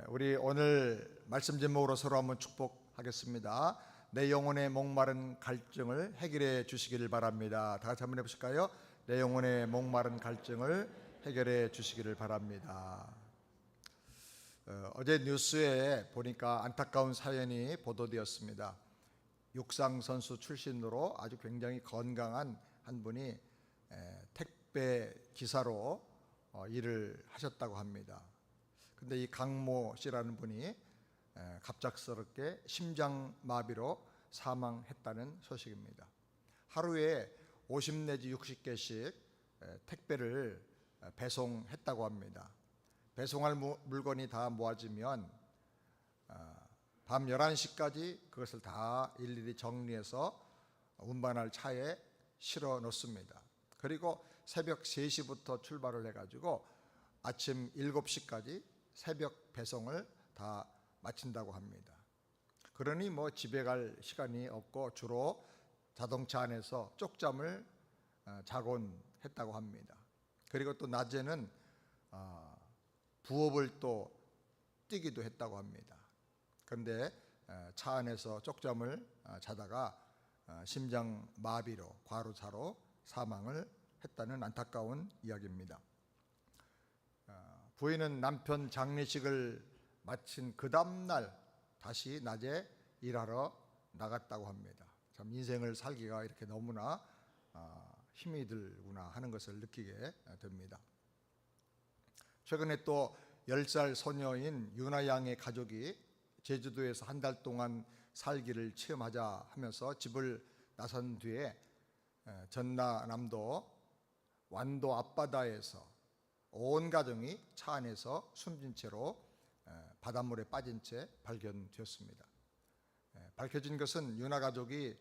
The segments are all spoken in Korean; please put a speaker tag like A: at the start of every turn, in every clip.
A: 우리 오늘 말씀 제목으로 서로 한번 축복하겠습니다. 내 영혼의 목마른 갈증을 해결해 주시기를 바랍니다. 다 같이 한번 해보실까요? 내 영혼의 목마른 갈증을 해결해 주시기를 바랍니다. 어제 뉴스에 보니까 안타까운 사연이 보도되었습니다. 육상선수 출신으로 아주 굉장히 건강한 한 분이 택배 기사로 일을 하셨다고 합니다. 근데 이 강모 씨라는 분이 갑작스럽게 심장마비로 사망했다는 소식입니다. 하루에 50 내지 60개씩 택배를 배송했다고 합니다. 배송할 물건이 다 모아지면 밤 11시까지 그것을 다 일일이 정리해서 운반할 차에 실어 놓습니다. 그리고 새벽 3시부터 출발을 해가지고 아침 7시까지 새벽 배송을 다 마친다고 합니다. 그러니 집에 갈 시간이 없고 주로 자동차 안에서 쪽잠을 자곤 했다고 합니다. 그리고 또 낮에는 부업을 또 뛰기도 했다고 합니다. 그런데 차 안에서 쪽잠을 자다가 심장마비로 과로사로 사망을 했다는 안타까운 이야기입니다. 부인은 남편 장례식을 마친 그 다음날 다시 낮에 일하러 나갔다고 합니다. 참 인생을 살기가 이렇게 너무나 힘이 들구나 하는 것을 느끼게 됩니다. 최근에 또 10살 소녀인 유나 양의 가족이 제주도에서 한 달 동안 살기를 체험하자 하면서 집을 나선 뒤에 전라남도 완도 앞바다에서 온 가정이 차 안에서 숨진 채로 바닷물에 빠진 채 발견되었습니다. 밝혀진 것은 유나 가족이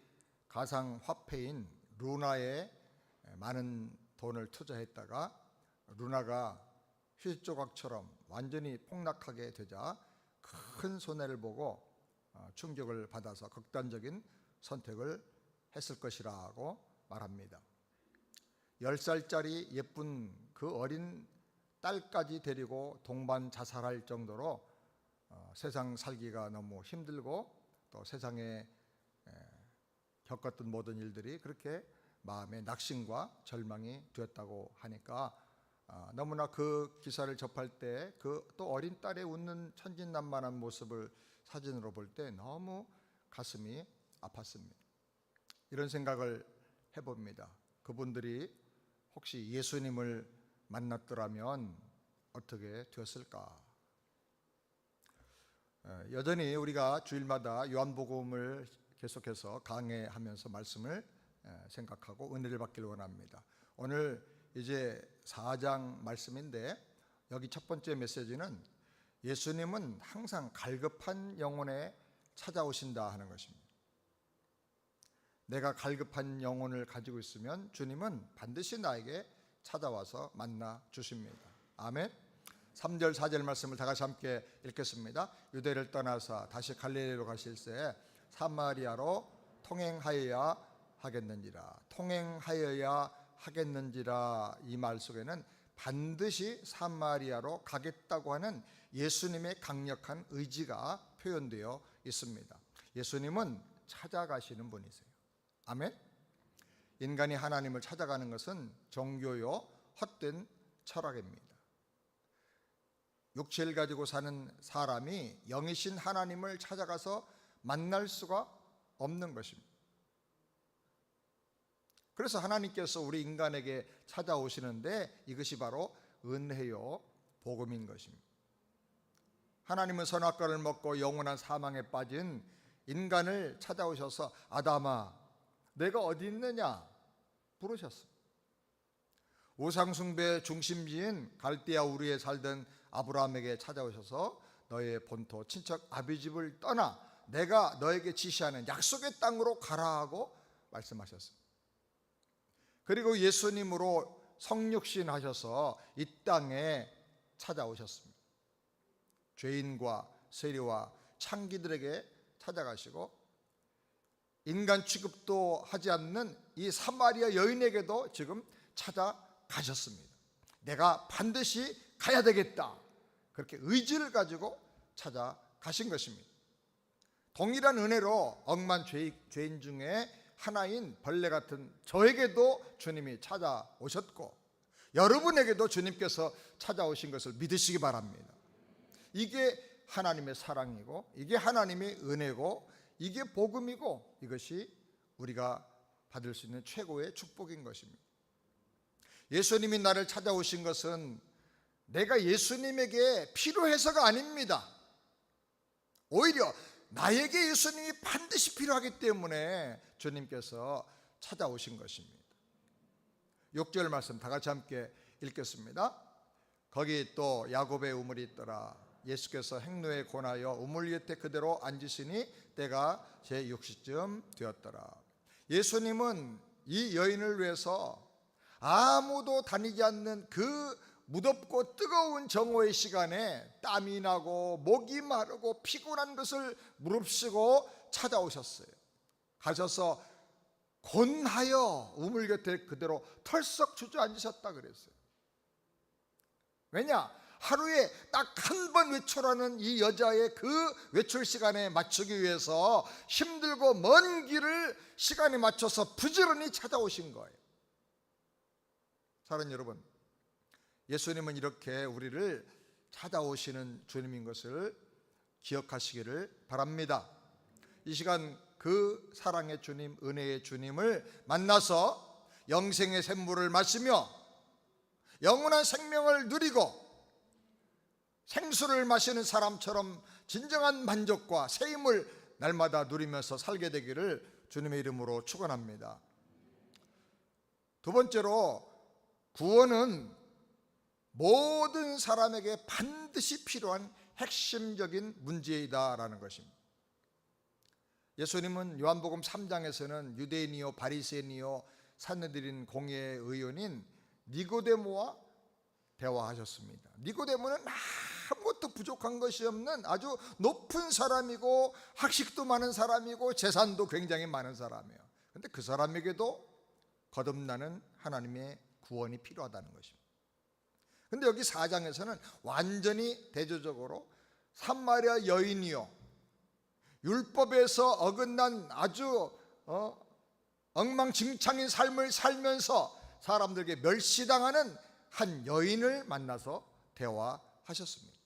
A: 가상화폐인 루나에 많은 돈을 투자했다가 루나가 휴지조각처럼 완전히 폭락하게 되자 큰 손해를 보고 충격을 받아서 극단적인 선택을 했을 것이라고 말합니다. 10살짜리 예쁜 그 어린 딸까지 데리고 동반 자살할 정도로 세상 살기가 너무 힘들고 또 세상에 겪었던 모든 일들이 그렇게 마음에 낙심과 절망이 되었다고 하니까 너무나 그 기사를 접할 때 그 또 어린 딸의 웃는 천진난만한 모습을 사진으로 볼 때 너무 가슴이 아팠습니다. 이런 생각을 해봅니다. 그분들이 혹시 예수님을 만났더라면 어떻게 되었을까? 여전히 우리가 주일마다 요한복음을 계속해서 강해하면서 말씀을 생각하고 은혜를 받기를 원합니다. 오늘 이제 4장 말씀인데 여기 첫 번째 메시지는 예수님은 항상 갈급한 영혼에 찾아오신다 하는 것입니다. 내가 갈급한 영혼을 가지고 있으면 주님은 반드시 나에게 찾아와서 만나 주십니다. 아멘. 3절 4절 말씀을 다 같이 함께 읽겠습니다. 유대를 떠나서 다시 갈릴리로 가실새 사마리아로 통행하여야 하겠는지라. 통행하여야 하겠는지라 이 말 속에는 반드시 사마리아로 가겠다고 하는 예수님의 강력한 의지가 표현되어 있습니다. 예수님은 찾아가시는 분이세요. 아멘. 인간이 하나님을 찾아가는 것은 종교요 헛된 철학입니다. 육체를 가지고 사는 사람이 영이신 하나님을 찾아가서 만날 수가 없는 것입니다. 그래서 하나님께서 우리 인간에게 찾아오시는데 이것이 바로 은혜요 복음인 것입니다. 하나님은 선악과를 먹고 영원한 사망에 빠진 인간을 찾아오셔서 아담아 내가 어디 있느냐 부르셨습니다. 우상숭배 중심지인 갈대아 우르에 살던 아브라함에게 찾아오셔서 너의 본토 친척 아비집을 떠나 내가 너에게 지시하는 약속의 땅으로 가라 하고 말씀하셨습니다. 그리고 예수님으로 성육신 하셔서 이 땅에 찾아오셨습니다. 죄인과 세리와 창기들에게 찾아가시고 인간 취급도 하지 않는 이 사마리아 여인에게도 지금 찾아가셨습니다. 내가 반드시 가야 되겠다. 그렇게 의지를 가지고 찾아가신 것입니다. 동일한 은혜로 억만 죄인 중에 하나인 벌레 같은 저에게도 주님이 찾아오셨고 여러분에게도 주님께서 찾아오신 것을 믿으시기 바랍니다. 이게 하나님의 사랑이고 이게 하나님의 은혜고 이게 복음이고 이것이 우리가 받을 수 있는 최고의 축복인 것입니다. 예수님이 나를 찾아오신 것은 내가 예수님에게 필요해서가 아닙니다. 오히려 나에게 예수님이 반드시 필요하기 때문에 주님께서 찾아오신 것입니다. 6절 말씀 다 같이 함께 읽겠습니다. 거기 또 야곱의 우물이 있더라. 예수께서 행로에 권하여 우물 곁에 그대로 앉으시니 때가 제6시쯤 되었더라. 예수님은 이 여인을 위해서 아무도 다니지 않는 그 무덥고 뜨거운 정오의 시간에 땀이 나고 목이 마르고 피곤한 것을 무릅쓰고 찾아오셨어요. 가셔서 권하여 우물 곁에 그대로 털썩 주저앉으셨다 그랬어요. 왜냐? 하루에 딱 한 번 외출하는 이 여자의 그 외출 시간에 맞추기 위해서 힘들고 먼 길을 시간에 맞춰서 부지런히 찾아오신 거예요. 사랑하는 여러분, 예수님은 이렇게 우리를 찾아오시는 주님인 것을 기억하시기를 바랍니다. 이 시간 그 사랑의 주님, 은혜의 주님을 만나서 영생의 샘물을 마시며 영원한 생명을 누리고 생수를 마시는 사람처럼 진정한 만족과 새힘을 날마다 누리면서 살게 되기를 주님의 이름으로 축원합니다. 두 번째로, 구원은 모든 사람에게 반드시 필요한 핵심적인 문제이다라는 것입니다. 예수님은 요한복음 3장에서는 유대인이요 바리새인이요 산헤드린 공회의 의원인 니고데모와 대화하셨습니다. 니고데모는 아무것도 부족한 것이 없는 아주 높은 사람이고 학식도 많은 사람이고 재산도 굉장히 많은 사람이에요. 그런데 그 사람에게도 거듭나는 하나님의 구원이 필요하다는 것입니다. 그런데 여기 4장에서는 완전히 대조적으로 사마리아 여인이요 율법에서 어긋난 아주 엉망진창인 삶을 살면서 사람들에게 멸시당하는 한 여인을 만나서 대화하셨습니다.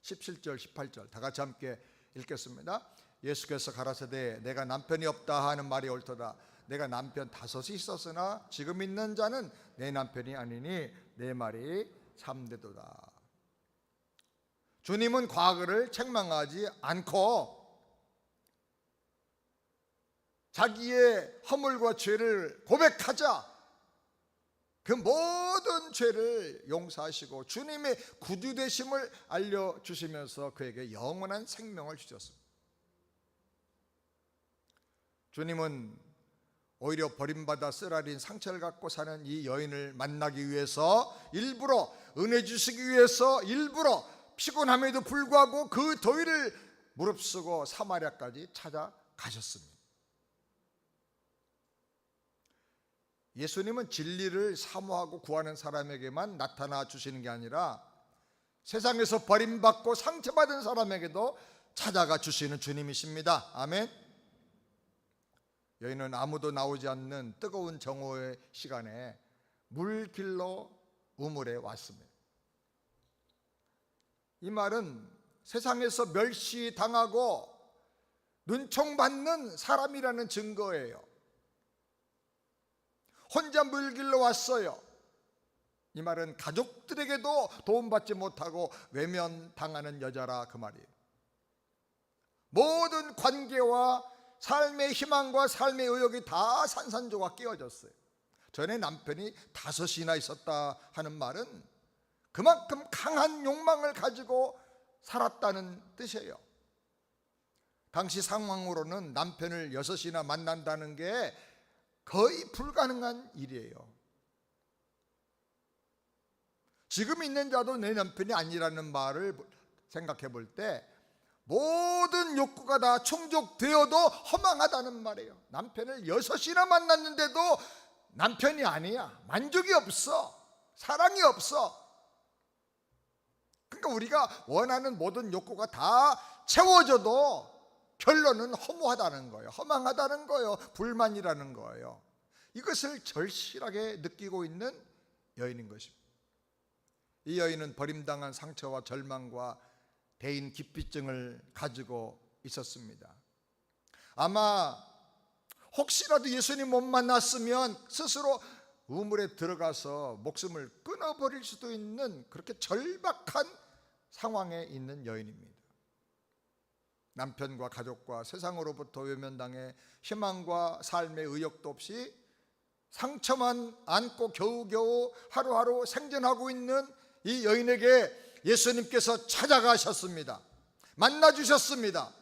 A: 17절 18절 다 같이 함께 읽겠습니다. 예수께서 가라사대 내가 남편이 없다 하는 말이 옳도다. 내가 남편 5이 있었으나 지금 있는 자는 내 남편이 아니니 내 말이 참되도다. 주님은 과거를 책망하지 않고 자기의 허물과 죄를 고백하자 그 모든 죄를 용서하시고 주님의 구주 되심을 알려주시면서 그에게 영원한 생명을 주셨습니다. 주님은 오히려 버림받아 쓰라린 상처를 갖고 사는 이 여인을 만나기 위해서 일부러 은혜 주시기 위해서 일부러 피곤함에도 불구하고 그 더위를 무릅쓰고 사마리아까지 찾아가셨습니다. 예수님은 진리를 사모하고 구하는 사람에게만 나타나 주시는 게 아니라 세상에서 버림받고 상처받은 사람에게도 찾아가 주시는 주님이십니다. 아멘. 여인은 아무도 나오지 않는 뜨거운 정오의 시간에 물길로 우물에 왔습니다. 이 말은 세상에서 멸시당하고 눈총받는 사람이라는 증거예요. 혼자 물길로 왔어요. 이 말은 가족들에게도 도움받지 못하고 외면당하는 여자라 그 말이에요. 모든 관계와 삶의 희망과 삶의 의욕이 다 산산조각 깨어졌어요. 전에 남편이 5이나 있었다 하는 말은 그만큼 강한 욕망을 가지고 살았다는 뜻이에요. 당시 상황으로는 남편을 6이나 만난다는 게 거의 불가능한 일이에요. 지금 있는 자도 내 남편이 아니라는 말을 생각해 볼 때 모든 욕구가 다 충족되어도 허망하다는 말이에요. 남편을 6이나 만났는데도 남편이 아니야. 만족이 없어. 사랑이 없어. 그러니까 우리가 원하는 모든 욕구가 다 채워져도 결론은 허무하다는 거예요. 허망하다는 거예요. 불만이라는 거예요. 이것을 절실하게 느끼고 있는 여인인 것입니다. 이 여인은 버림당한 상처와 절망과 대인 기피증을 가지고 있었습니다. 아마 혹시라도 예수님 못 만났으면 스스로 우물에 들어가서 목숨을 끊어버릴 수도 있는 그렇게 절박한 상황에 있는 여인입니다. 남편과 가족과 세상으로부터 외면당해 희망과 삶의 의욕도 없이 상처만 안고 겨우겨우 하루하루 생존하고 있는 이 여인에게 예수님께서 찾아가셨습니다. 만나주셨습니다.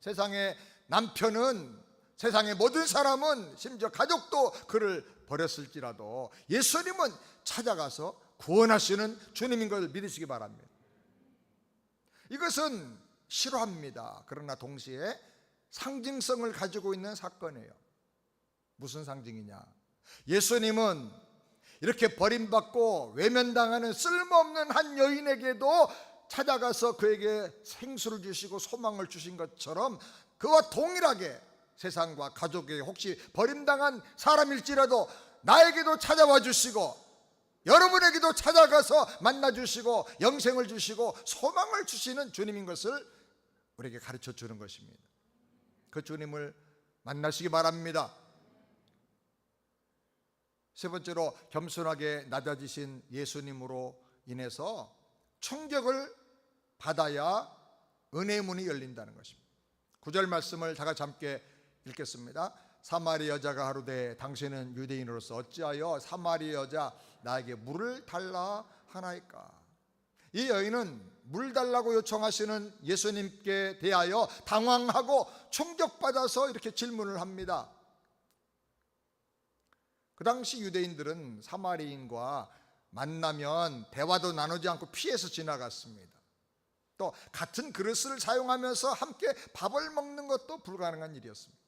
A: 세상의 남편은, 세상의 모든 사람은, 심지어 가족도 그를 버렸을지라도 예수님은 찾아가서 구원하시는 주님인 것을 믿으시기 바랍니다. 이것은 실화입니다. 그러나 동시에 상징성을 가지고 있는 사건이에요. 무슨 상징이냐? 예수님은 이렇게 버림받고 외면당하는 쓸모없는 한 여인에게도 찾아가서 그에게 생수를 주시고 소망을 주신 것처럼 그와 동일하게 세상과 가족에게 혹시 버림당한 사람일지라도 나에게도 찾아와 주시고 여러분에게도 찾아가서 만나 주시고 영생을 주시고 소망을 주시는 주님인 것을 우리에게 가르쳐 주는 것입니다. 그 주님을 만나시기 바랍니다. 세 번째로, 겸손하게 낮아지신 예수님으로 인해서 충격을 받아야 은혜의 문이 열린다는 것입니다. 9절 말씀을 다 같이 함께 읽겠습니다. 사마리아 여자가 가로되 당신은 유대인으로서 어찌하여 사마리아 여자 나에게 물을 달라 하나이까? 이 여인은 물 달라고 요청하시는 예수님께 대하여 당황하고 충격받아서 이렇게 질문을 합니다. 그 당시 유대인들은 사마리인과 만나면 대화도 나누지 않고 피해서 지나갔습니다. 또 같은 그릇을 사용하면서 함께 밥을 먹는 것도 불가능한 일이었습니다.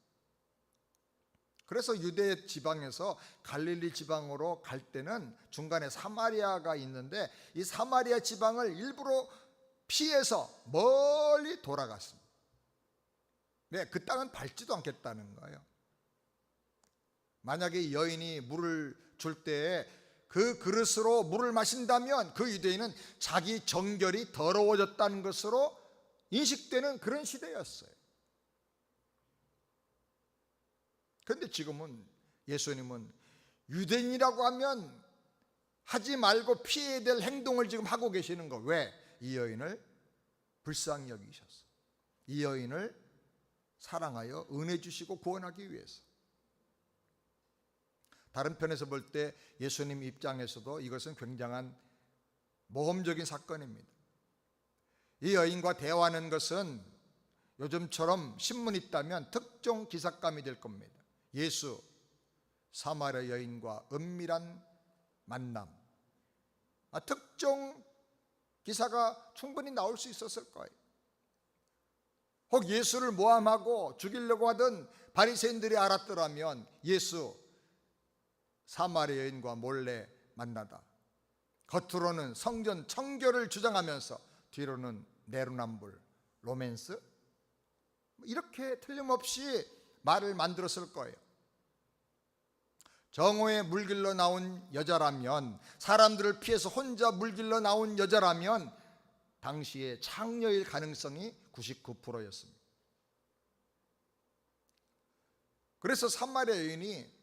A: 그래서 유대 지방에서 갈릴리 지방으로 갈 때는 중간에 사마리아가 있는데 이 사마리아 지방을 일부러 피해서 멀리 돌아갔습니다. 네, 그 땅은 밟지도 않겠다는 거예요. 만약에 이 여인이 물을 줄 때에 그 그릇으로 물을 마신다면 그 유대인은 자기 정결이 더러워졌다는 것으로 인식되는 그런 시대였어요. 그런데 지금은 예수님은 유대인이라고 하면 하지 말고 피해야 될 행동을 지금 하고 계시는 거. 왜? 이 여인을 불쌍히 여기셔서, 이 여인을 사랑하여 은혜 주시고 구원하기 위해서. 다른 편에서 볼 때 예수님 입장에서도 이것은 굉장한 모험적인 사건입니다. 이 여인과 대화하는 것은 요즘처럼 신문 있다면 특종 기사감이 될 겁니다. 예수, 사마리아 여인과 은밀한 만남. 특종 기사가 충분히 나올 수 있었을 거예요. 혹 예수를 모함하고 죽이려고 하던 바리새인들이 알았더라면 예수, 사마리아 여인과 몰래 만나다. 겉으로는 성전 청결을 주장하면서 뒤로는 내로남불, 로맨스, 이렇게 틀림없이 말을 만들었을 거예요. 정오에 물길로 나온 여자라면, 사람들을 피해서 혼자 물길로 나온 여자라면 당시에 창녀일 가능성이 99%였습니다. 그래서 사마리아 여인이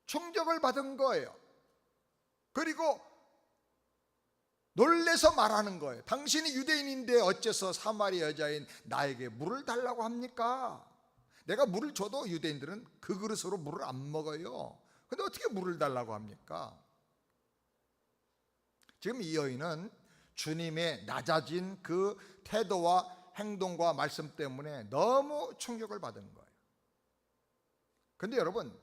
A: 충격을 받은 거예요. 그리고 놀래서 말하는 거예요. 당신이 유대인인데 어째서 사마리아 여자인 나에게 물을 달라고 합니까? 내가 물을 줘도 유대인들은 그 그릇으로 물을 안 먹어요. 근데 어떻게 물을 달라고 합니까? 지금 이 여인은 주님의 낮아진 그 태도와 행동과 말씀 때문에 너무 충격을 받은 거예요. 근데 여러분,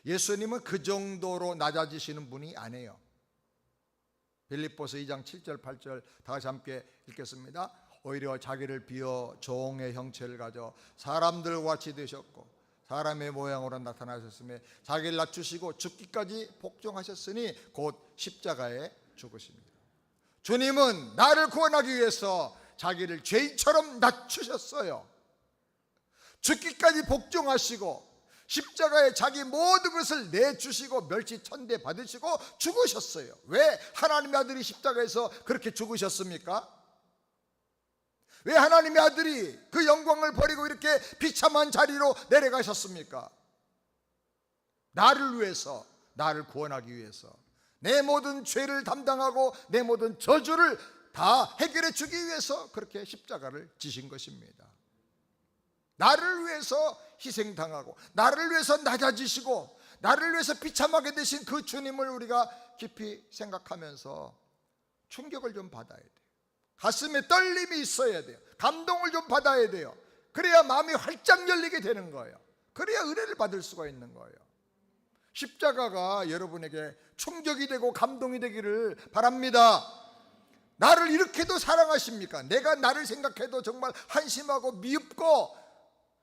A: 예수님은 그 정도로 낮아지시는 분이 아니에요. 빌립보서 2장 7절 8절 다 같이 함께 읽겠습니다. 오히려 자기를 비어 종의 형체를 가져 사람들과 같이 되셨고 사람의 모양으로 나타나셨으며 자기를 낮추시고 죽기까지 복종하셨으니 곧 십자가에 죽으십니다. 주님은 나를 구원하기 위해서 자기를 죄인처럼 낮추셨어요. 죽기까지 복종하시고 십자가에 자기 모든 것을 내주시고 멸치천대 받으시고 죽으셨어요. 왜 하나님의 아들이 십자가에서 그렇게 죽으셨습니까? 왜 하나님의 아들이 그 영광을 버리고 이렇게 비참한 자리로 내려가셨습니까? 나를 위해서, 나를 구원하기 위해서, 내 모든 죄를 담당하고 내 모든 저주를 다 해결해 주기 위해서 그렇게 십자가를 지신 것입니다. 나를 위해서 희생당하고 나를 위해서 낮아지시고 나를 위해서 비참하게 되신 그 주님을 우리가 깊이 생각하면서 충격을 좀 받아야 돼요. 가슴에 떨림이 있어야 돼요. 감동을 좀 받아야 돼요. 그래야 마음이 활짝 열리게 되는 거예요. 그래야 은혜를 받을 수가 있는 거예요. 십자가가 여러분에게 충격이 되고 감동이 되기를 바랍니다. 나를 이렇게도 사랑하십니까? 내가 나를 생각해도 정말 한심하고 미흡고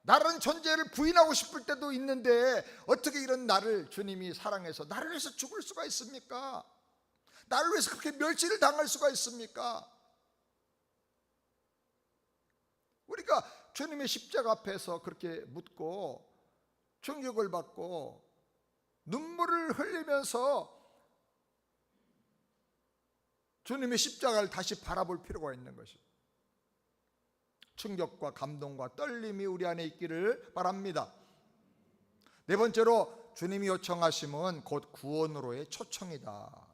A: 나라는 존재를 부인하고 싶을 때도 있는데 어떻게 이런 나를 주님이 사랑해서 나를 위해서 죽을 수가 있습니까? 나를 위해서 그렇게 멸시를 당할 수가 있습니까? 우리가 주님의 십자가 앞에서 그렇게 묻고 충격을 받고 눈물을 흘리면서 주님의 십자가를 다시 바라볼 필요가 있는 것입니다. 충격과 감동과 떨림이 우리 안에 있기를 바랍니다. 네 번째로 주님이 요청하심은 곧 구원으로의 초청이다.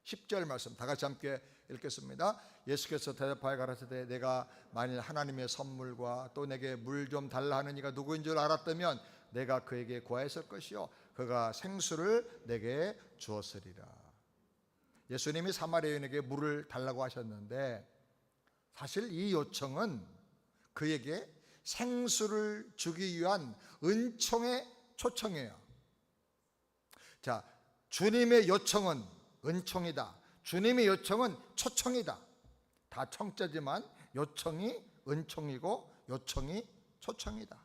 A: 10절 말씀 다 같이 함께 읽겠습니다. 예수께서 대답하여 가라사대 내가 만일 하나님의 선물과 또 내게 물 좀 달라 하는 이가 누구인 줄 알았다면 내가 그에게 구하였을 것이요 그가 생수를 내게 주었으리라. 예수님이 사마리아 여인에게 물을 달라고 하셨는데 사실 이 요청은 그에게 생수를 주기 위한 은총의 초청이에요. 자, 주님의 요청은 은총이다. 주님의 요청은 초청이다. 다 청자지만 요청이 은총이고 요청이 초청이다.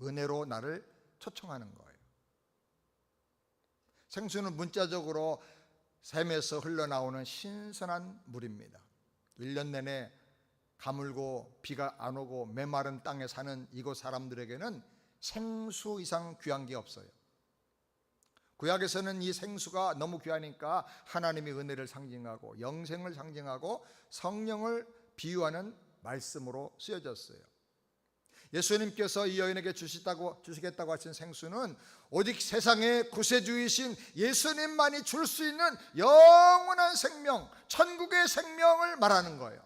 A: 은혜로 나를 초청하는 거예요. 생수는 문자적으로 샘에서 흘러나오는 신선한 물입니다. 1년 내내 가물고 비가 안 오고 메마른 땅에 사는 이곳 사람들에게는 생수 이상 귀한 게 없어요. 구약에서는 이 생수가 너무 귀하니까 하나님의 은혜를 상징하고 영생을 상징하고 성령을 비유하는 말씀으로 쓰여졌어요. 예수님께서 이 여인에게 주시겠다고 하신 생수는 오직 세상의 구세주이신 예수님만이 줄 수 있는 영원한 생명, 천국의 생명을 말하는 거예요.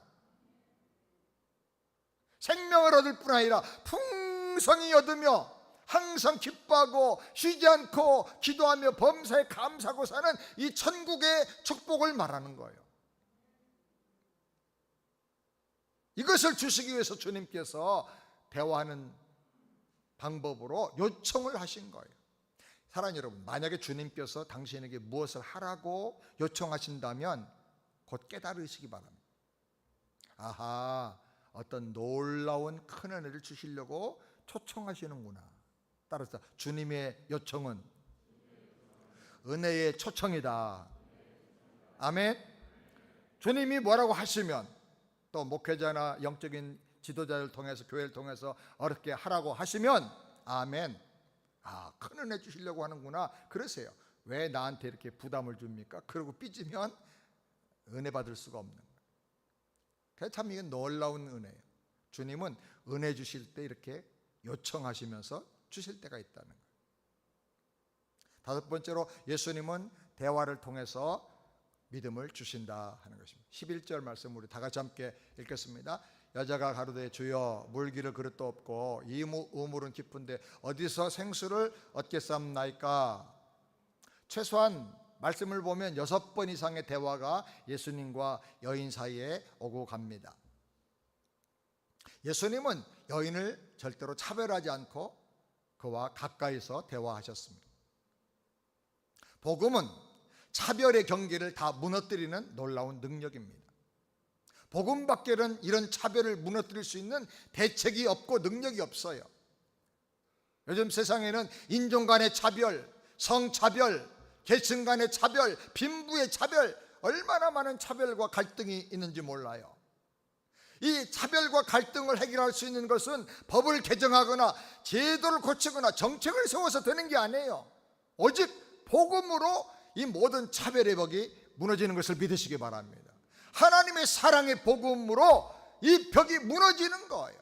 A: 생명을 얻을 뿐 아니라 풍성히 얻으며 항상 기뻐하고 쉬지 않고 기도하며 범사에 감사하고 사는 이 천국의 축복을 말하는 거예요. 이것을 주시기 위해서 주님께서 대화하는 방법으로 요청을 하신 거예요. 사랑하는 여러분, 만약에 주님께서 당신에게 무엇을 하라고 요청하신다면 곧 깨달으시기 바랍니다. 아하, 어떤 놀라운 큰 은혜를 주시려고 초청하시는구나. 따라서 주님의 요청은 은혜의 초청이다. 아멘. 주님이 뭐라고 하시면 또 목회자나 영적인 지도자를 통해서 교회를 통해서 어렵게 하라고 하시면 아멘. 아, 큰 은혜 주시려고 하는구나. 그러세요. 왜 나한테 이렇게 부담을 줍니까? 그러고 삐지면 은혜 받을 수가 없는 거예요. 그래서 참 이건 놀라운 은혜예요. 주님은 은혜 주실 때 이렇게 요청하시면서 주실 때가 있다는 거예요. 다섯 번째로 예수님은 대화를 통해서 믿음을 주신다 하는 것입니다. 11절 말씀 우리 다 같이 함께 읽겠습니다. 여자가 가로되 주여 물기를 그릇도 없고 이 우물은 깊은데 어디서 생수를 얻겠사옵나이까. 최소한 말씀을 보면 6번 이상의 대화가 예수님과 여인 사이에 오고 갑니다. 예수님은 여인을 절대로 차별하지 않고 그와 가까이서 대화하셨습니다. 복음은 차별의 경계를 다 무너뜨리는 놀라운 능력입니다. 복음 밖에는 이런 차별을 무너뜨릴 수 있는 대책이 없고 능력이 없어요. 요즘 세상에는 인종 간의 차별, 성차별, 계층 간의 차별, 빈부의 차별, 얼마나 많은 차별과 갈등이 있는지 몰라요. 이 차별과 갈등을 해결할 수 있는 것은 법을 개정하거나 제도를 고치거나 정책을 세워서 되는 게 아니에요. 오직 복음으로 이 모든 차별의 벽이 무너지는 것을 믿으시기 바랍니다. 하나님의 사랑의 복음으로 이 벽이 무너지는 거예요.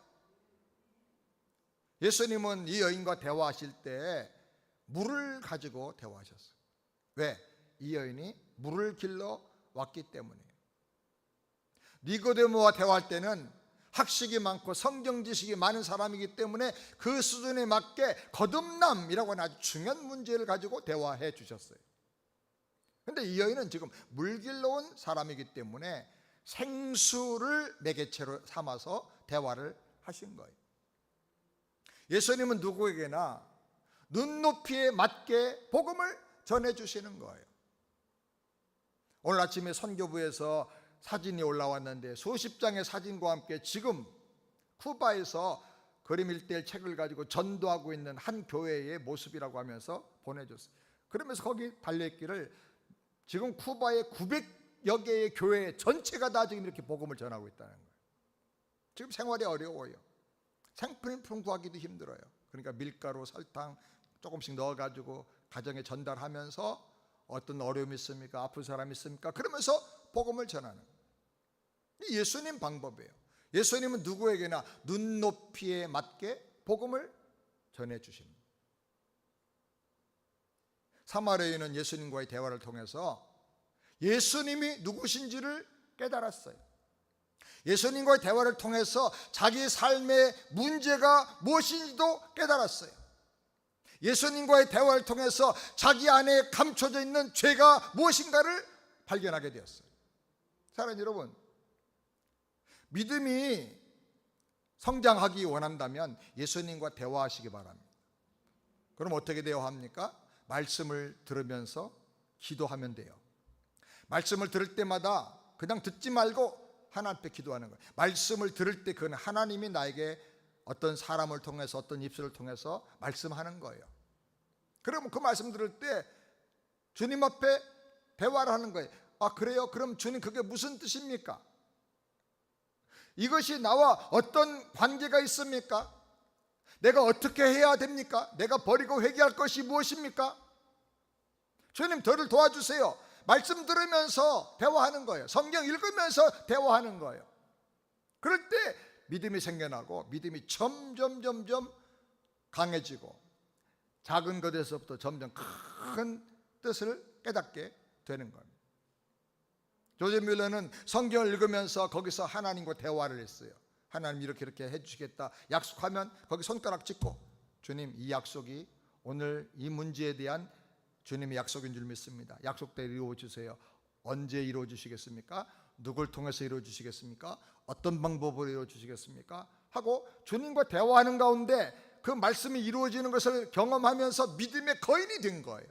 A: 예수님은 이 여인과 대화하실 때 물을 가지고 대화하셨어요. 왜? 이 여인이 물을 길러 왔기 때문이에요. 니고데모와 대화할 때는 학식이 많고 성경 지식이 많은 사람이기 때문에 그 수준에 맞게 거듭남이라고 하는 아주 중요한 문제를 가지고 대화해 주셨어요. 그런데 이 여인은 지금 물 길러 온 사람이기 때문에 생수를 매개체로 삼아서 대화를 하신 거예요. 예수님은 누구에게나 눈높이에 맞게 복음을 전해주시는 거예요. 오늘 아침에 선교부에서 사진이 올라왔는데 수십 장의 사진과 함께 지금 쿠바에서 그림 1:1 책을 가지고 전도하고 있는 한 교회의 모습이라고 하면서 보내줬어요. 그러면서 거기 달려있기를 지금 쿠바의 900여 개의 교회 전체가 다 지금 이렇게 복음을 전하고 있다는 거예요. 지금 생활이 어려워요. 생필품 구하기도 힘들어요. 그러니까 밀가루, 설탕 조금씩 넣어가지고 가정에 전달하면서 어떤 어려움이 있습니까? 아픈 사람이 있습니까? 그러면서 복음을 전하는 거예요. 예수님 방법이에요. 예수님은 누구에게나 눈높이에 맞게 복음을 전해주십니다. 사마리아인은 예수님과의 대화를 통해서 예수님이 누구신지를 깨달았어요. 예수님과의 대화를 통해서 자기 삶의 문제가 무엇인지도 깨달았어요. 예수님과의 대화를 통해서 자기 안에 감춰져 있는 죄가 무엇인가를 발견하게 되었어요. 사랑하는 여러분, 믿음이 성장하기 원한다면 예수님과 대화하시기 바랍니다. 그럼 어떻게 대화합니까? 말씀을 들으면서 기도하면 돼요. 말씀을 들을 때마다 그냥 듣지 말고 하나님 앞에 기도하는 거예요. 말씀을 들을 때 그건 하나님이 나에게 어떤 사람을 통해서 어떤 입술을 통해서 말씀하는 거예요. 그러면 그 말씀 들을 때 주님 앞에 대화를 하는 거예요. 아, 그래요? 그럼 주님 그게 무슨 뜻입니까? 이것이 나와 어떤 관계가 있습니까? 내가 어떻게 해야 됩니까? 내가 버리고 회개할 것이 무엇입니까? 주님 저를 도와주세요. 말씀 들으면서 대화하는 거예요. 성경 읽으면서 대화하는 거예요. 그럴 때 믿음이 생겨나고 믿음이 점점 강해지고 작은 것에서부터 점점 큰 뜻을 깨닫게 되는 겁니다. 조지 뮬러는 성경을 읽으면서 거기서 하나님과 대화를 했어요. 하나님 이렇게 해주시겠다 약속하면 거기 손가락 찍고 주님 이 약속이 오늘 이 문제에 대한 주님의 약속인 줄 믿습니다. 약속대로 이루어주세요. 언제 이루어주시겠습니까? 누굴 통해서 이루어주시겠습니까? 어떤 방법으로 이루어주시겠습니까? 하고 주님과 대화하는 가운데 그 말씀이 이루어지는 것을 경험하면서 믿음의 거인이 된 거예요.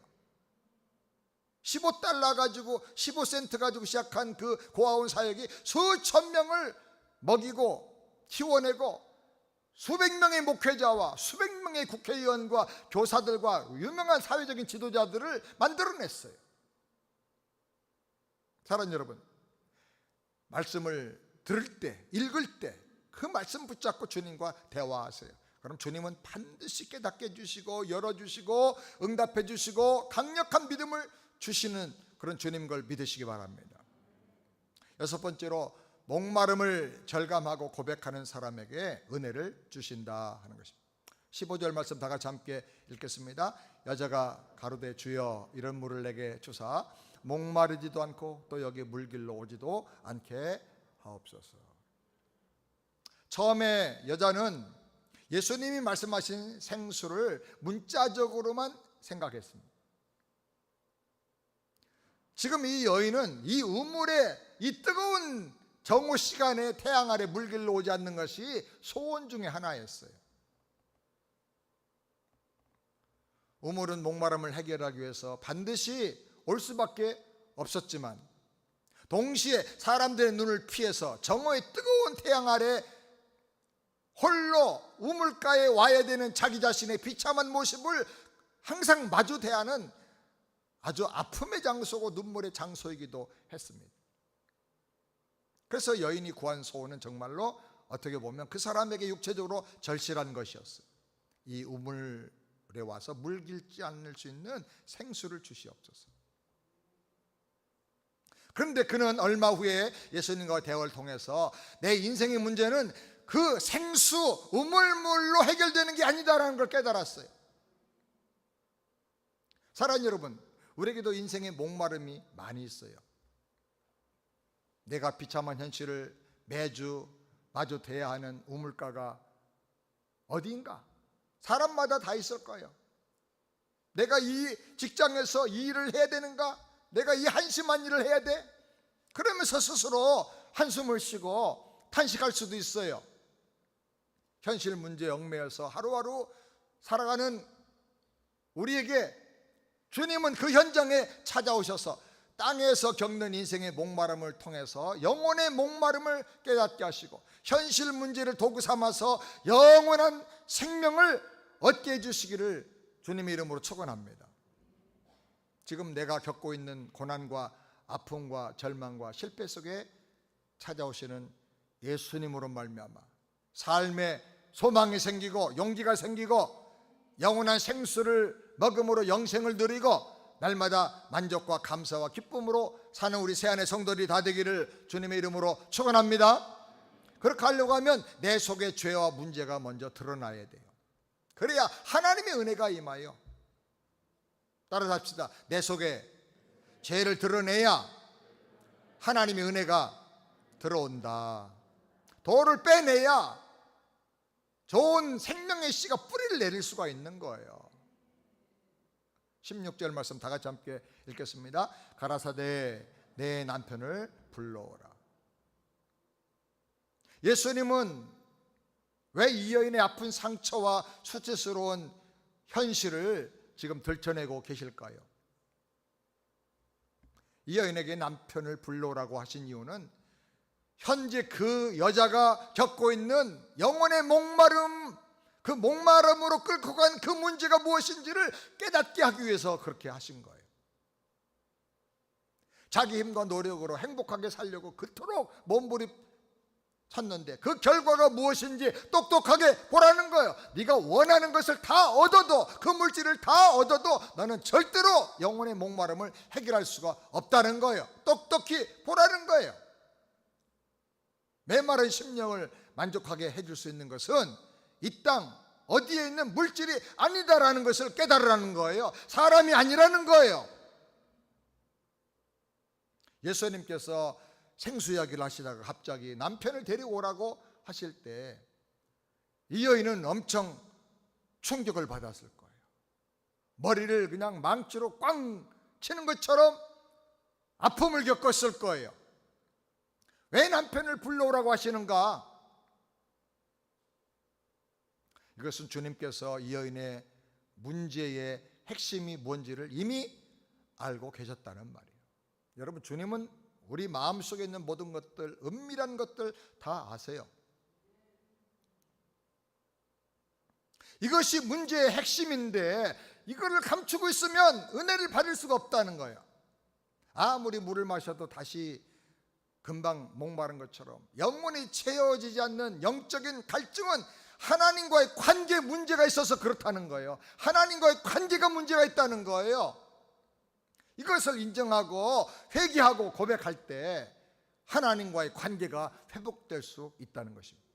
A: 15달러 가지고 15센트 가지고 시작한 그 고아원 사역이 수천 명을 먹이고 키워내고 수백 명의 목회자와 수백 명의 국회의원과 교사들과 유명한 사회적인 지도자들을 만들어냈어요. 사랑하는 여러분, 말씀을 들을 때, 읽을 때 그 말씀 붙잡고 주님과 대화하세요. 그럼 주님은 반드시 깨닫게 해주시고 열어주시고 응답해 주시고 강력한 믿음을 주시는 그런 주님 걸 믿으시기 바랍니다. 여섯 번째로 목마름을 절감하고 고백하는 사람에게 은혜를 주신다 하는 것입니다. 15절 말씀 다 같이 함께 읽겠습니다. 여자가 가로되 주여 이런 물을 내게 주사 목마르지도 않고 또 여기 물길로 오지도 않게 하옵소서. 처음에 여자는 예수님이 말씀하신 생수를 문자적으로만 생각했습니다. 지금 이 여인은 이 우물에 이 뜨거운 정오 시간에 태양 아래 물길로 오지 않는 것이 소원 중에 하나였어요. 우물은 목마름을 해결하기 위해서 반드시 올 수밖에 없었지만 동시에 사람들의 눈을 피해서 정오의 뜨거운 태양 아래 홀로 우물가에 와야 되는 자기 자신의 비참한 모습을 항상 마주 대하는 아주 아픔의 장소고 눈물의 장소이기도 했습니다. 그래서 여인이 구한 소원은 정말로 어떻게 보면 그 사람에게 육체적으로 절실한 것이었어요. 이 우물에 와서 물 길지 않을 수 있는 생수를 주시옵소서. 그런데 그는 얼마 후에 예수님과 대화를 통해서 내 인생의 문제는 그 생수, 우물물로 해결되는 게 아니다라는 걸 깨달았어요. 사랑하는 여러분, 우리에게도 인생의 목마름이 많이 있어요. 내가 비참한 현실을 매주 마주해야 하는 우물가가 어디인가? 사람마다 다 있을 거예요. 내가 이 직장에서 이 일을 해야 되는가? 내가 이 한심한 일을 해야 돼? 그러면서 스스로 한숨을 쉬고 탄식할 수도 있어요. 현실 문제에 얽매여서 하루하루 살아가는 우리에게 주님은 그 현장에 찾아오셔서 땅에서 겪는 인생의 목마름을 통해서 영혼의 목마름을 깨닫게 하시고 현실 문제를 도구 삼아서 영원한 생명을 얻게 해주시기를 주님의 이름으로 축원합니다. 지금 내가 겪고 있는 고난과 아픔과 절망과 실패 속에 찾아오시는 예수님으로 말미암아 삶에 소망이 생기고 용기가 생기고 영원한 생수를 먹음으로 영생을 누리고 날마다 만족과 감사와 기쁨으로 사는 우리 새안의 성도들이 다 되기를 주님의 이름으로 축원합니다. 그렇게 하려고 하면 내 속에 죄와 문제가 먼저 드러나야 돼요. 그래야 하나님의 은혜가 임하여. 따라서 합시다. 내 속에 죄를 드러내야 하나님의 은혜가 들어온다. 돌을 빼내야 좋은 생명의 씨가 뿌리를 내릴 수가 있는 거예요. 16절 말씀 다 같이 함께 읽겠습니다. 가라사대 내 남편을 불러오라. 예수님은 왜 이 여인의 아픈 상처와 수치스러운 현실을 지금 들춰내고 계실까요? 이 여인에게 남편을 불러오라고 하신 이유는 현재 그 여자가 겪고 있는 영혼의 목마름, 그 목마름으로 끌고 간 그 문제가 무엇인지를 깨닫게 하기 위해서 그렇게 하신 거예요. 자기 힘과 노력으로 행복하게 살려고 그토록 몸부림쳤는데 그 결과가 무엇인지 똑똑하게 보라는 거예요. 네가 원하는 것을 다 얻어도, 그 물질을 다 얻어도 너는 절대로 영혼의 목마름을 해결할 수가 없다는 거예요. 똑똑히 보라는 거예요. 메마른 심령을 만족하게 해줄 수 있는 것은 이 땅 어디에 있는 물질이 아니다라는 것을 깨달으라는 거예요. 사람이 아니라는 거예요. 예수님께서 생수 이야기를 하시다가 갑자기 남편을 데리고 오라고 하실 때 이 여인은 엄청 충격을 받았을 거예요. 머리를 그냥 망치로 꽝 치는 것처럼 아픔을 겪었을 거예요. 왜 남편을 불러오라고 하시는가? 이것은 주님께서 이 여인의 문제의 핵심이 뭔지를 이미 알고 계셨다는 말이에요. 여러분, 주님은 우리 마음속에 있는 모든 것들, 은밀한 것들 다 아세요. 이것이 문제의 핵심인데 이거를 감추고 있으면 은혜를 받을 수가 없다는 거예요. 아무리 물을 마셔도 다시 금방 목마른 것처럼 영혼이 채워지지 않는 영적인 갈증은 하나님과의 관계에 문제가 있어서 그렇다는 거예요. 하나님과의 관계가 문제가 있다는 거예요. 이것을 인정하고 회개하고 고백할 때 하나님과의 관계가 회복될 수 있다는 것입니다.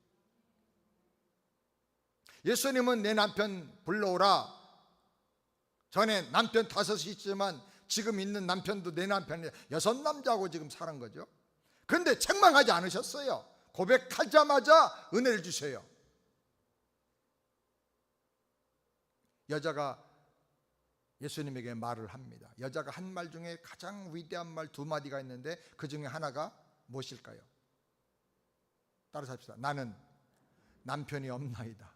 A: 예수님은 내 남편 불러오라. 전에 남편 5이 있지만 지금 있는 남편도 내 남편이 6 남자하고 지금 사는 거죠. 그런데 책망하지 않으셨어요. 고백하자마자 은혜를 주셔요. 여자가 예수님에게 말을 합니다. 여자가 한 말 중에 가장 위대한 말 2마디가 있는데 그 중에 하나가 무엇일까요? 따라서 합시다. 나는 남편이 없나이다.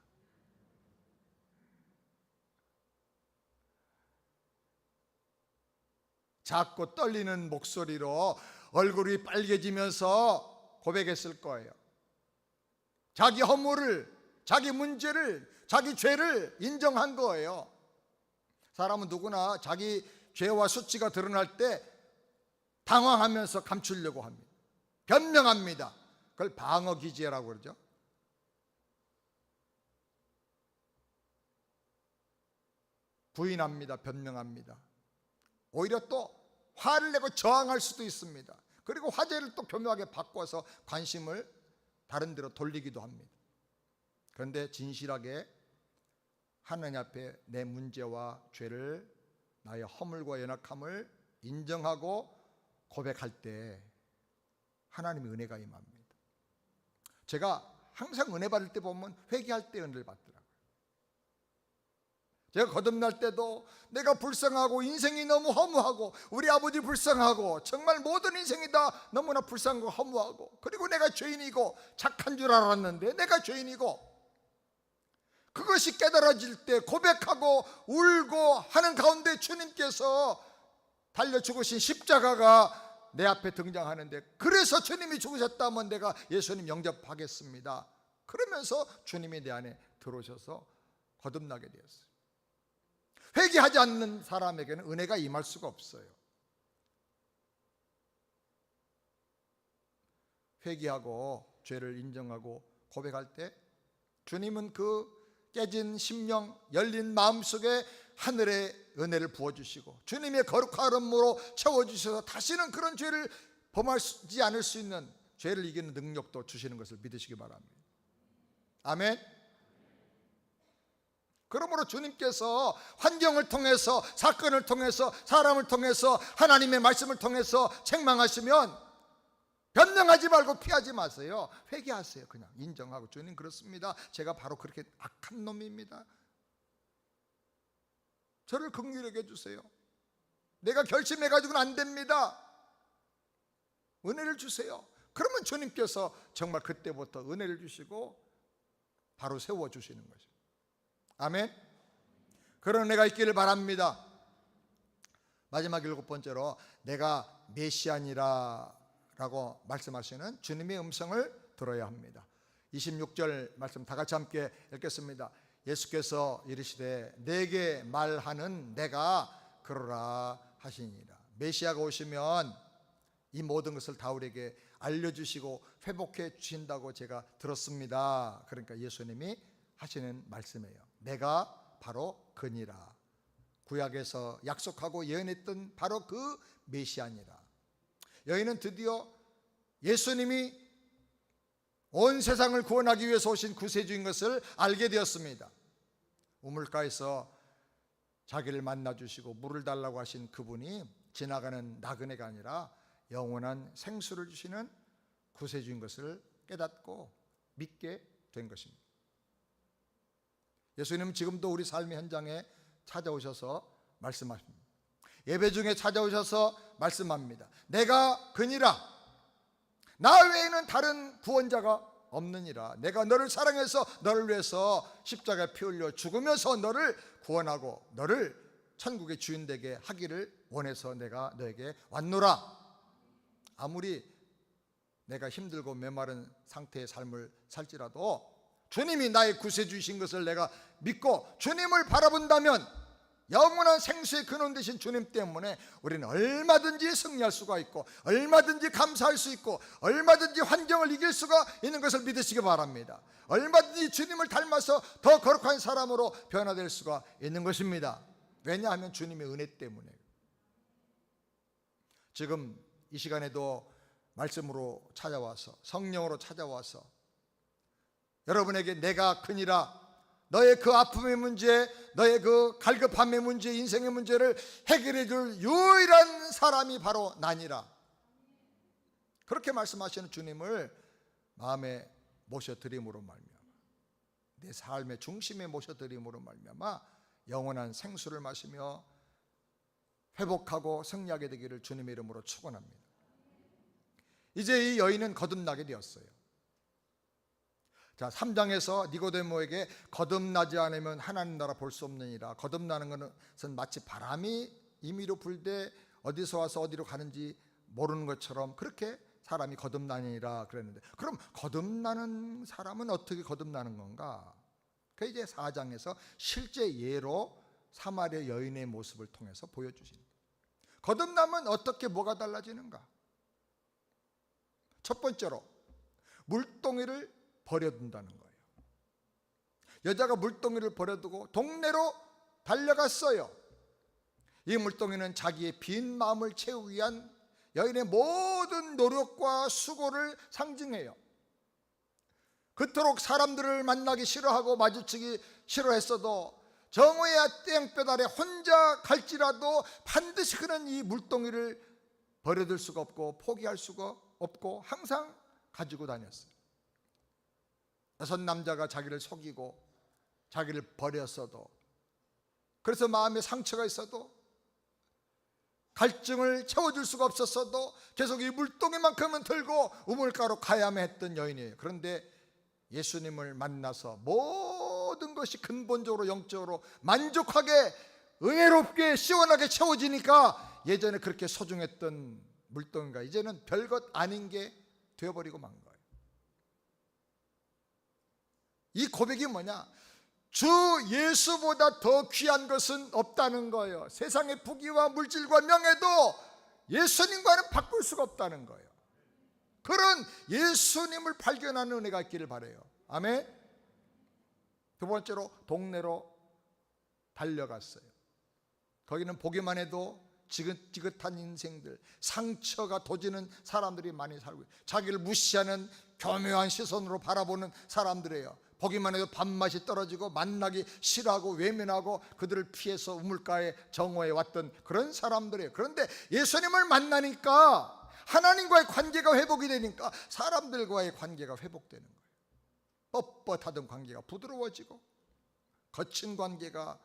A: 작고 떨리는 목소리로 얼굴이 빨개지면서 고백했을 거예요. 자기 허물을, 자기 문제를, 자기 죄를 인정한 거예요. 사람은 누구나 자기 죄와 수치가 드러날 때 당황하면서 감추려고 합니다. 변명합니다. 그걸 방어기제라고 그러죠. 부인합니다. 변명합니다. 오히려 또 화를 내고 저항할 수도 있습니다. 그리고 화제를 또 교묘하게 바꿔서 관심을 다른 데로 돌리기도 합니다. 그런데 진실하게 하나님 앞에 내 문제와 죄를, 나의 허물과 연약함을 인정하고 고백할 때 하나님의 은혜가 임합니다. 제가 항상 은혜 받을 때 보면 회개할 때 은혜를 받더라고요. 제가 거듭날 때도 내가 불쌍하고 인생이 너무 허무하고 우리 아버지 불쌍하고 정말 모든 인생이 다 너무나 불쌍하고 허무하고, 그리고 내가 죄인이고 착한 줄 알았는데 내가 죄인이고, 그것이 깨달아질 때 고백하고 울고 하는 가운데 주님께서 달려 죽으신 십자가가 내 앞에 등장하는데, 그래서 주님이 죽으셨다면 내가 예수님 영접하겠습니다. 그러면서 주님이 내 안에 들어오셔서 거듭나게 되었어요. 회개하지 않는 사람에게는 은혜가 임할 수가 없어요. 회개하고 죄를 인정하고 고백할 때 주님은 그 깨진 심령, 열린 마음속에 하늘의 은혜를 부어주시고 주님의 거룩함으로 채워주셔서 다시는 그런 죄를 범하지 않을 수 있는, 죄를 이기는 능력도 주시는 것을 믿으시기 바랍니다. 아멘. 그러므로 주님께서 환경을 통해서, 사건을 통해서, 사람을 통해서, 하나님의 말씀을 통해서 책망하시면 변명하지 말고 피하지 마세요. 회개하세요. 그냥 인정하고, 주님 그렇습니다, 제가 바로 그렇게 악한 놈입니다. 저를 긍휼하게 해주세요. 내가 결심해가지고는 안 됩니다. 은혜를 주세요. 그러면 주님께서 정말 그때부터 은혜를 주시고 바로 세워주시는 거죠. 아멘. 그런 은혜가 있기를 바랍니다. 마지막 7번째로, 내가 메시아니라 라고 말씀하시는 주님의 음성을 들어야 합니다. 26절 말씀 다 같이 함께 읽겠습니다. 예수께서 이르시되 내게 말하는 내가 그러라 하시니라. 메시아가 오시면 이 모든 것을 다 우리에게 알려주시고 회복해 주신다고 제가 들었습니다. 그러니까 예수님이 하시는 말씀이에요. 내가 바로 그니라. 구약에서 약속하고 예언했던 바로 그 메시아니라. 여인은 드디어 예수님이 온 세상을 구원하기 위해서 오신 구세주인 것을 알게 되었습니다. 우물가에서 자기를 만나주시고 물을 달라고 하신 그분이 지나가는 나그네가 아니라 영원한 생수를 주시는 구세주인 것을 깨닫고 믿게 된 것입니다. 예수님은 지금도 우리 삶의 현장에 찾아오셔서 말씀하십니다. 예배 중에 찾아오셔서 말씀합니다. 내가 그니라, 나 외에는 다른 구원자가 없느니라. 내가 너를 사랑해서 너를 위해서 십자가에 피 흘려 죽으면서 너를 구원하고 너를 천국의 주인 되게 하기를 원해서 내가 너에게 왔노라. 아무리 내가 힘들고 메마른 상태의 삶을 살지라도 주님이 나의 구세주이신 것을 내가 믿고 주님을 바라본다면, 영원한 생수의 근원 되신 주님 때문에 우리는 얼마든지 승리할 수가 있고, 얼마든지 감사할 수 있고, 얼마든지 환경을 이길 수가 있는 것을 믿으시기 바랍니다. 얼마든지 주님을 닮아서 더 거룩한 사람으로 변화될 수가 있는 것입니다. 왜냐하면 주님의 은혜 때문에. 지금 이 시간에도 말씀으로 찾아와서, 성령으로 찾아와서 여러분에게 내가 그니라, 너의 그 아픔의 문제, 너의 그 갈급함의 문제, 인생의 문제를 해결해 줄 유일한 사람이 바로 나니라. 그렇게 말씀하시는 주님을 마음에 모셔드림으로 말미암아, 내 삶의 중심에 모셔드림으로 말미암아 영원한 생수를 마시며 회복하고 승리하게 되기를 주님의 이름으로 축원합니다. 이제 이 여인은 거듭나게 되었어요. 자, 3장에서 니고데모에게 거듭나지 않으면 하나님 나라 볼 수 없느니라. 거듭나는 것은 마치 바람이 임의로 불되 어디서 와서 어디로 가는지 모르는 것처럼 그렇게 사람이 거듭나니라 그랬는데, 그럼 거듭나는 사람은 어떻게 거듭나는 건가? 그 이제 4장에서 실제 예로 사마리아 여인의 모습을 통해서 보여주십니다. 거듭나면 어떻게 뭐가 달라지는가? 첫 번째로 물동이를 버려둔다는 거예요. 여자가 물동이를 버려두고 동네로 달려갔어요. 이 물동이는 자기의 빈 마음을 채우기 위한 여인의 모든 노력과 수고를 상징해요. 그토록 사람들을 만나기 싫어하고 마주치기 싫어했어도 정오의 땡볕 아래 혼자 갈지라도 반드시 그는 이 물동이를 버려둘 수가 없고 포기할 수가 없고 항상 가지고 다녔어요. 여섯 남자가 자기를 속이고 자기를 버렸어도, 그래서 마음에 상처가 있어도, 갈증을 채워줄 수가 없었어도 계속 이 물동이만큼은 들고 우물가로 가야만 했던 여인이에요. 그런데 예수님을 만나서 모든 것이 근본적으로 영적으로 만족하게 은혜롭게 시원하게 채워지니까 예전에 그렇게 소중했던 물동이가 이제는 별것 아닌 게 되어버리고 만 거예요. 이 고백이 뭐냐? 주 예수보다 더 귀한 것은 없다는 거예요. 세상의 부귀와 물질과 명예도 예수님과는 바꿀 수가 없다는 거예요. 그런 예수님을 발견하는 은혜가 있기를 바라요. 아멘. 두 번째로 동네로 달려갔어요. 거기는 보기만 해도 지긋지긋한 인생들, 상처가 도지는 사람들이 많이 살고 있어요. 자기를 무시하는 교묘한 시선으로 바라보는 사람들이에요. 보기만 해도 밥맛이 떨어지고 만나기 싫어하고 외면하고 그들을 피해서 우물가에 정오에 왔던 그런 사람들이에요. 그런데 예수님을 만나니까 하나님과의 관계가 회복이 되니까 사람들과의 관계가 회복되는 거예요. 뻣뻣하던 관계가 부드러워지고 거친 관계가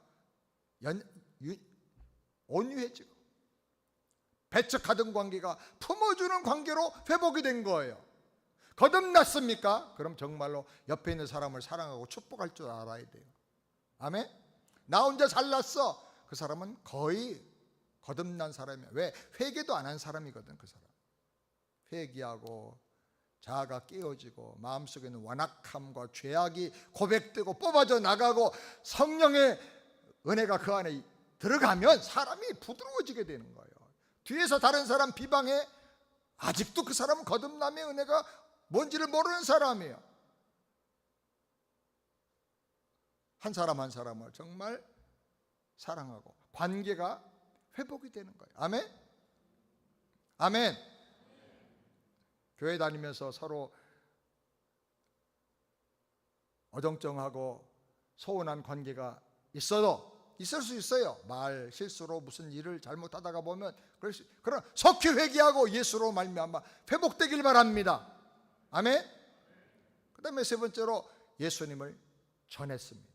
A: 온유해지고 배척하던 관계가 품어주는 관계로 회복이 된 거예요. 거듭났습니까? 그럼 정말로 옆에 있는 사람을 사랑하고 축복할 줄 알아야 돼요. 아멘? 나 혼자 잘났어. 그 사람은 거의 거듭난 사람이야. 왜? 회개도 안 한 사람이거든. 그 사람 회개하고 자아가 깨어지고 마음속에 있는 완악함과 죄악이 고백되고 뽑아져 나가고 성령의 은혜가 그 안에 들어가면 사람이 부드러워지게 되는 거예요. 뒤에서 다른 사람 비방해 아직도 그 사람은 거듭남의 은혜가 뭔지를 모르는 사람이에요. 한 사람 한 사람을 정말 사랑하고 관계가 회복이 되는 거예요. 아멘? 아멘. 교회 다니면서 서로 어정쩡하고 소원한 관계가 있어도 있을 수 있어요. 말 실수로 무슨 일을 잘못하다가 보면 그러나 속히 회개하고 예수로 말미암아 회복되길 바랍니다. 아멘. 그 다음에 세 번째로 예수님을 전했습니다.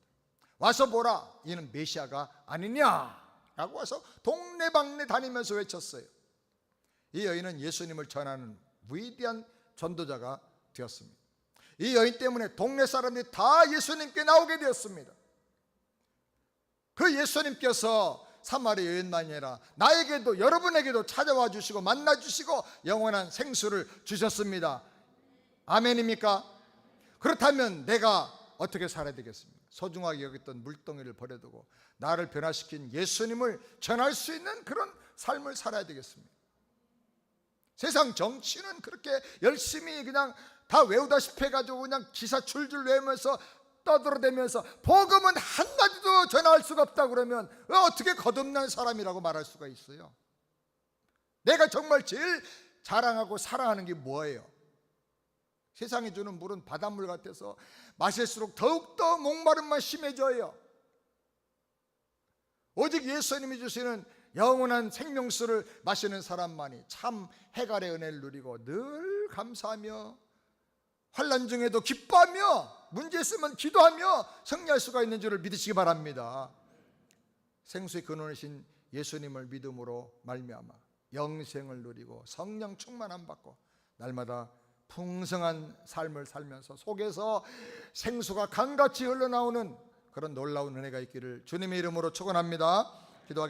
A: 와서 보라, 이는 메시아가 아니냐라고 와서 동네방네 다니면서 외쳤어요. 이 여인은 예수님을 전하는 위대한 전도자가 되었습니다. 이 여인 때문에 동네 사람들이 다 예수님께 나오게 되었습니다. 그 예수님께서 사마리아 여인만이 아니라 나에게도 여러분에게도 찾아와 주시고 만나 주시고 영원한 생수를 주셨습니다. 아멘입니까? 그렇다면 내가 어떻게 살아야 되겠습니까? 소중하게 여겼던 물동이를 버려두고 나를 변화시킨 예수님을 전할 수 있는 그런 삶을 살아야 되겠습니다. 세상 정치는 그렇게 열심히 그냥 다 외우다시피 해가지고 그냥 기사 줄줄 외우면서 떠들어대면서 복음은 한마디도 전할 수가 없다 그러면 어떻게 거듭난 사람이라고 말할 수가 있어요? 내가 정말 제일 자랑하고 사랑하는 게 뭐예요? 세상이 주는 물은 바닷물 같아서 마실수록 더욱더 목마름만 심해져요. 오직 예수님이 주시는 영원한 생명수를 마시는 사람만이 참 해갈의 은혜를 누리고 늘 감사하며 환난 중에도 기뻐하며 문제 있으면 기도하며 승리할 수가 있는 줄을 믿으시기 바랍니다. 생수의 근원이신 예수님을 믿음으로 말미암아 영생을 누리고 성령 충만함 받고 날마다 풍성한 삶을 살면서 속에서 생수가 강같이 흘러나오는 그런 놀라운 은혜가 있기를 주님의 이름으로 축원합니다. 기도하겠습니다.